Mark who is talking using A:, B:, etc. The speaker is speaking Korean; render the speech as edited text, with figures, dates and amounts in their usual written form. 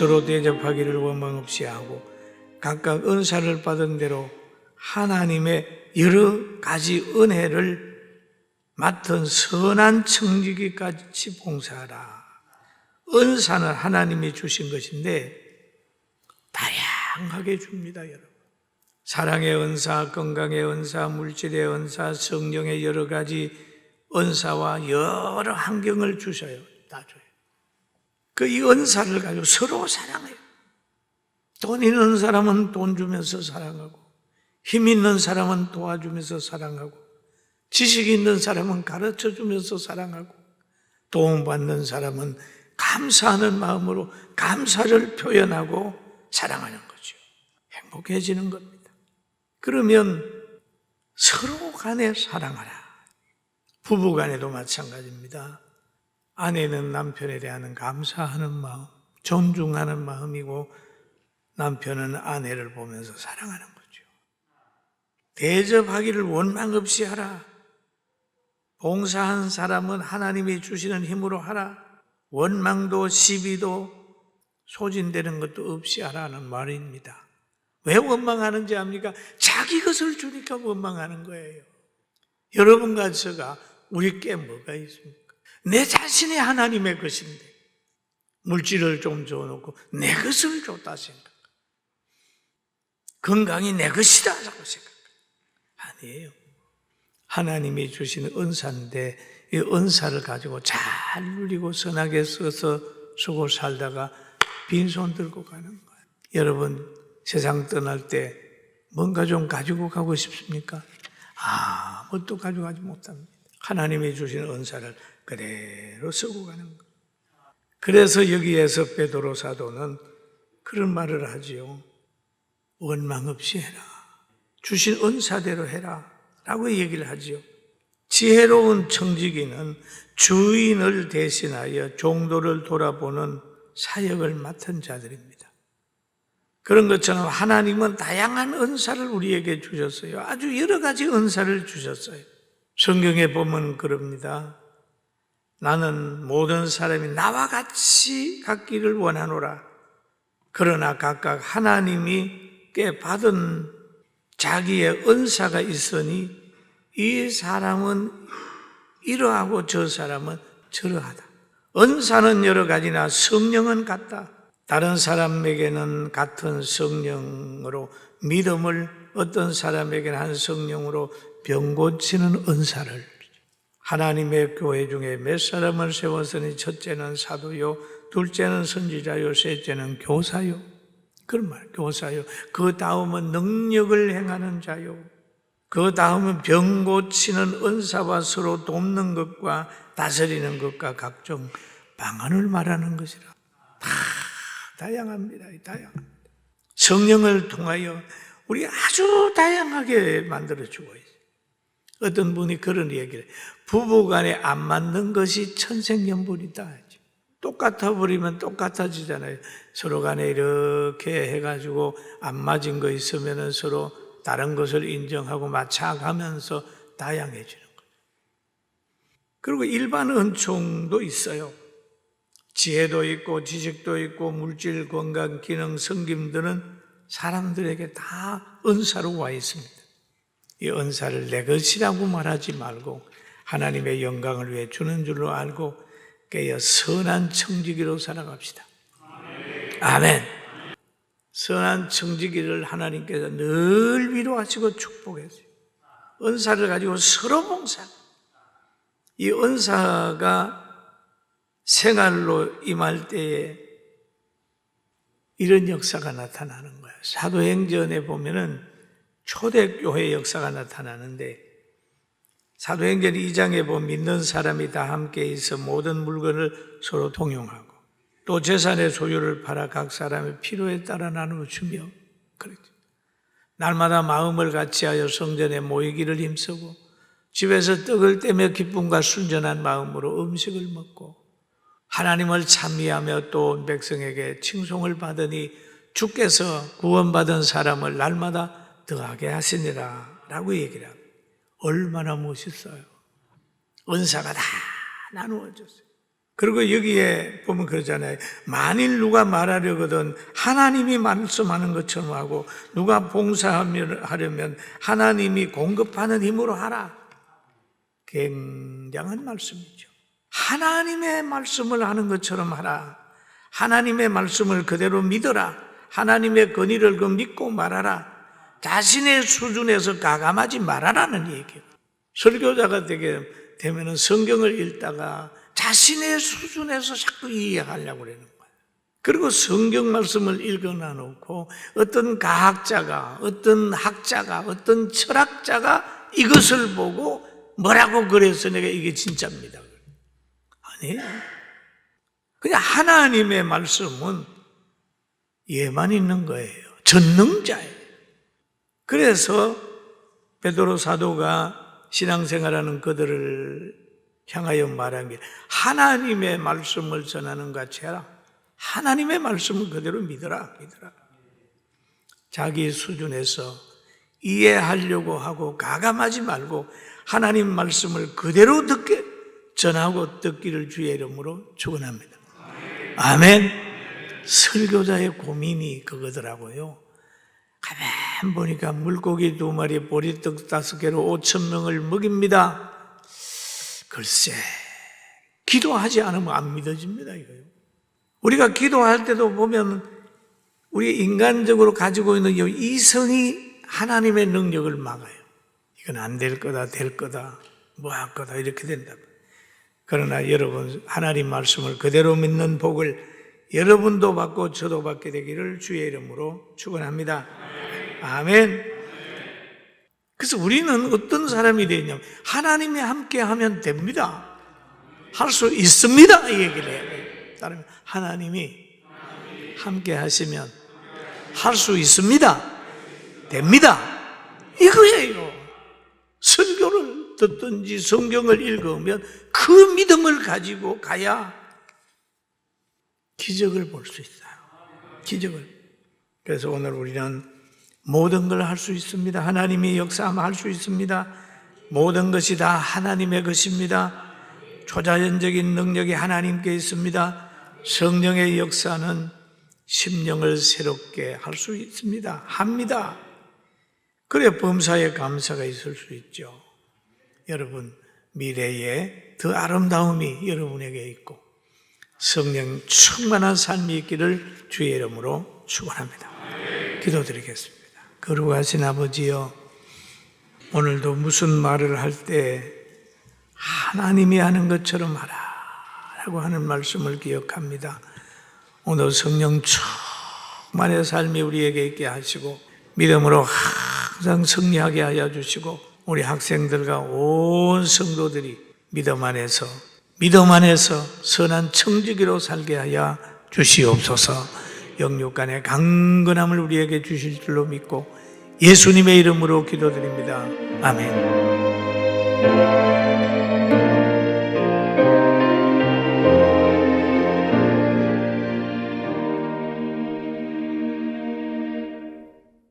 A: 서로 대접하기를 원망 없이 하고 각각 은사를 받은 대로 하나님의 여러 가지 은혜를 맡은 선한 청지기까지 봉사하라. 은사는 하나님이 주신 것인데 다양하게 줍니다, 여러분. 사랑의 은사, 건강의 은사, 물질의 은사, 성령의 여러 가지 은사와 여러 환경을 주셔요. 다 줘요. 이 은사를 가지고 서로 사랑해요. 돈 있는 사람은 돈 주면서 사랑하고, 힘 있는 사람은 도와주면서 사랑하고, 지식 있는 사람은 가르쳐 주면서 사랑하고, 도움받는 사람은 감사하는 마음으로 감사를 표현하고 사랑하는 거죠. 행복해지는 겁니다. 그러면 서로 간에 사랑하라. 부부 간에도 마찬가지입니다. 아내는 남편에 대한 감사하는 마음, 존중하는 마음이고 남편은 아내를 보면서 사랑하는 거죠. 대접하기를 원망 없이 하라. 봉사한 사람은 하나님이 주시는 힘으로 하라. 원망도 시비도 소진되는 것도 없이 하라는 말입니다. 왜 원망하는지 압니까? 자기 것을 주니까 원망하는 거예요. 여러분과 제가 우리께 뭐가 있습니까? 내 자신이 하나님의 것인데 물질을 좀 줘놓고 내 것을 줬다 생각, 건강이 내 것이다 라고 생각. 아니에요. 하나님이 주시는 은사인데 이 은사를 가지고 잘 누리고 선하게 써서 쓰고 살다가 빈손 들고 가는 거예요. 여러분 세상 떠날 때 뭔가 좀 가지고 가고 싶습니까? 아무것도 가져가지 못합니다. 하나님이 주신 은사를 그대로 쓰고 가는 거예요. 그래서 여기에서 베드로 사도는 그런 말을 하지요. 원망 없이 해라. 주신 은사대로 해라 라고 얘기를 하지요. 지혜로운 청지기는 주인을 대신하여 종도를 돌아보는 사역을 맡은 자들입니다. 그런 것처럼 하나님은 다양한 은사를 우리에게 주셨어요. 아주 여러 가지 은사를 주셨어요. 성경에 보면 그럽니다. 나는 모든 사람이 나와 같이 갖기를 원하노라. 그러나 각각 하나님께 받은 자기의 은사가 있으니 이 사람은 이러하고 저 사람은 저러하다. 은사는 여러 가지나 성령은 같다. 다른 사람에게는 같은 성령으로 믿음을, 어떤 사람에게는 한 성령으로 병 고치는 은사를. 하나님의 교회 중에 몇 사람을 세웠으니 첫째는 사도요, 둘째는 선지자요, 셋째는 교사요. 그런 말, 교사요. 그 다음은 능력을 행하는 자요. 그 다음은 병 고치는 은사와 서로 돕는 것과 다스리는 것과 각종 방언을 말하는 것이라. 다 다양합니다. 다양합니다. 성령을 통하여 우리 아주 다양하게 만들어주고 있어요. 어떤 분이 그런 얘기를 해요. 부부간에 안 맞는 것이 천생연분이다. 똑같아 버리면 똑같아지잖아요. 서로 간에 이렇게 해가지고 안 맞은 거 있으면 서로 다른 것을 인정하고 맞춰가면서 다양해지는 거예요. 그리고 일반 은총도 있어요. 지혜도 있고 지식도 있고 물질, 건강, 기능, 섬김들은 사람들에게 다 은사로 와 있습니다. 이 은사를 내 것이라고 말하지 말고 하나님의 영광을 위해 주는 줄로 알고 깨어 선한 청지기로 살아갑시다. 아멘. 선한 청지기를 하나님께서 늘 위로하시고 축복했어요. 은사를 가지고 서로 봉사. 이 은사가 생활로 임할 때에 이런 역사가 나타나는 거예요. 사도행전에 보면은 초대교회 역사가 나타나는데 사도행전 2장에 보면 믿는 사람이 다 함께 있어 모든 물건을 서로 통용하고 또 재산의 소유를 팔아 각 사람의 필요에 따라 나누어 주며 그랬죠. 날마다 마음을 같이하여 성전에 모이기를 힘쓰고 집에서 떡을 떼며 기쁨과 순전한 마음으로 음식을 먹고 하나님을 찬미하며 또 온 백성에게 칭송을 받으니 주께서 구원받은 사람을 날마다 더하게 하시니라 라고 얘기를 합니다. 얼마나 멋있어요. 은사가 다 나누어졌어요. 그리고 여기에 보면 그러잖아요. 만일 누가 말하려거든 하나님이 말씀하는 것처럼 하고, 누가 봉사하려면 하나님이 공급하는 힘으로 하라. 굉장한 말씀이죠. 하나님의 말씀을 하는 것처럼 하라. 하나님의 말씀을 그대로 믿어라. 하나님의 권위를 믿고 말하라. 자신의 수준에서 가감하지 말아라는 얘기예요. 설교자가 되면 성경을 읽다가 자신의 수준에서 자꾸 이해하려고 그러는 거예요. 그리고 성경 말씀을 읽어놔 놓고 어떤 과학자가, 어떤 학자가, 어떤 철학자가 이것을 보고 뭐라고 그래서 내가 이게 진짜입니다. 아니에요. 그냥 하나님의 말씀은 예만 있는 거예요. 전능자예요. 그래서 베드로 사도가 신앙생활하는 그들을 향하여 말한 게 하나님의 말씀을 전하는 것 같이 해라. 하나님의 말씀을 그대로 믿어라. 자기 수준에서 이해하려고 하고 가감하지 말고 하나님 말씀을 그대로 듣게 전하고 듣기를 주의 이름으로 축원합니다. 아멘. 설교자의 고민이 그거더라고요. 가만 보니까 물고기 2마리, 보리떡 5개로 5,000명을 먹입니다. 글쎄, 기도하지 않으면 안 믿어집니다, 이거요. 우리가 기도할 때도 보면 우리 인간적으로 가지고 있는 이 이성이 하나님의 능력을 막아요. 이건 안 될 거다, 될 거다, 뭐 할 거다, 이렇게 된다. 그러나 여러분, 하나님 말씀을 그대로 믿는 복을 여러분도 받고 저도 받게 되기를 주의 이름으로 축원합니다. 아멘. 그래서 우리는 어떤 사람이 되냐면 하나님이 함께하면 됩니다. 할 수 있습니다. 이 얘기를 해야 돼요. 하나님이 함께하시면 할 수 있습니다. 됩니다. 이거예요. 설교를 듣든지 성경을 읽으면 그 믿음을 가지고 가야 기적을 볼 수 있어요. 기적을. 그래서 오늘 우리는 모든 걸 할 수 있습니다. 하나님이 역사하면 할 수 있습니다. 모든 것이 다 하나님의 것입니다. 초자연적인 능력이 하나님께 있습니다. 성령의 역사는 심령을 새롭게 할 수 있습니다. 합니다. 그래 범사에 감사가 있을 수 있죠. 여러분, 미래에 더 아름다움이 여러분에게 있고 성령 충만한 삶이 있기를 주의 이름으로 축원합니다. 기도드리겠습니다. 거룩하신 아버지여, 오늘도 무슨 말을 할 때 하나님이 하는 것처럼 하라 라고 하는 말씀을 기억합니다. 오늘 성령 충만의 삶이 우리에게 있게 하시고 믿음으로 항상 승리하게 하여 주시고 우리 학생들과 온 성도들이 믿음 안에서 선한 청지기로 살게 하여 주시옵소서. 영육간의 강건함을 우리에게 주실 줄로 믿고 예수님의 이름으로 기도드립니다. 아멘.